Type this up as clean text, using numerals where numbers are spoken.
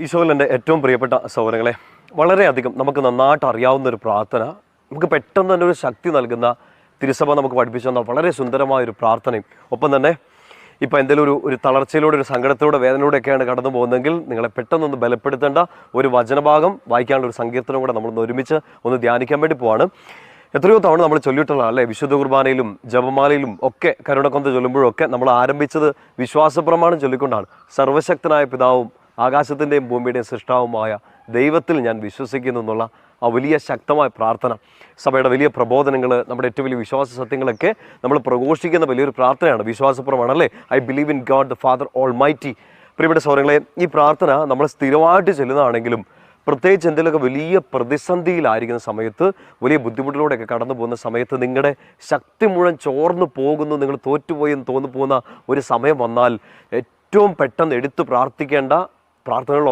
ഈശോയിൽ എൻ്റെ ഏറ്റവും പ്രിയപ്പെട്ട സഹോദരങ്ങളെ, വളരെയധികം നമുക്ക് നന്നായിട്ട് അറിയാവുന്ന ഒരു പ്രാർത്ഥന, നമുക്ക് പെട്ടെന്ന് തന്നെ ഒരു ശക്തി നൽകുന്ന തിരുസഭ നമുക്ക് പഠിപ്പിച്ചു തന്ന വളരെ സുന്ദരമായൊരു പ്രാർത്ഥനയും, ഒപ്പം തന്നെ ഇപ്പോൾ എന്തെങ്കിലും ഒരു തളർച്ചയിലൂടെ, ഒരു സങ്കടത്തിലൂടെ, വേദനയിലൂടെയൊക്കെയാണ് കടന്നു പോകുന്നതെങ്കിൽ നിങ്ങളെ പെട്ടെന്നൊന്ന് ബലപ്പെടുത്തേണ്ട ഒരു വചനഭാഗം വായിക്കാനുള്ള ഒരു സങ്കീർത്തനം കൂടെ നമ്മളൊന്ന് ഒരുമിച്ച് ഒന്ന് ധ്യാനിക്കാൻ വേണ്ടി പോവാണ്. എത്രയോ തവണ നമ്മൾ ചൊല്ലിയിട്ടുള്ള അല്ലേ, വിശുദ്ധ കുർബാനയിലും ജപമാലയിലും ഒക്കെ കരുണക്കൊന്ത ചൊല്ലുമ്പോഴൊക്കെ നമ്മൾ ആരംഭിച്ചത് വിശ്വാസപ്രമാണം ചൊല്ലിക്കൊണ്ടാണ്. സർവശക്തനായ പിതാവും ആകാശത്തിൻ്റെയും ഭൂമിയുടെയും സൃഷ്ടാവുമായ ദൈവത്തിൽ ഞാൻ വിശ്വസിക്കുന്നു എന്നുള്ള ആ വലിയ ശക്തമായ പ്രാർത്ഥന, സഭയുടെ വലിയ പ്രബോധനങ്ങൾ, നമ്മുടെ ഏറ്റവും വലിയ വിശ്വാസ സത്യങ്ങളൊക്കെ നമ്മൾ പ്രഘോഷിക്കുന്ന വലിയൊരു പ്രാർത്ഥനയാണ് വിശ്വാസപ്രമാണം അല്ലേ. I believe in God the father all mighty. പ്രിയപ്പെട്ട സഹോദരങ്ങളെ, ഈ പ്രാർത്ഥന നമ്മൾ സ്ഥിരമായിട്ട് ചെല്ലുന്നതാണെങ്കിലും പ്രത്യേകിച്ച് എന്തെങ്കിലുമൊക്കെ വലിയ പ്രതിസന്ധിയിലായിരിക്കുന്ന സമയത്ത്, വലിയ ബുദ്ധിമുട്ടിലൂടെയൊക്കെ കടന്നു പോകുന്ന സമയത്ത്, നിങ്ങളുടെ ശക്തി മുഴുവൻ ചോർന്നു പോകുന്നു, നിങ്ങൾ തോറ്റുപോയി എന്ന് തോന്നുന്ന ഒരു സമയം വന്നാൽ ഏറ്റവും പെട്ടെന്ന് എടുത്ത് പ്രാർത്ഥിക്കേണ്ട പ്രാർത്ഥനകൾ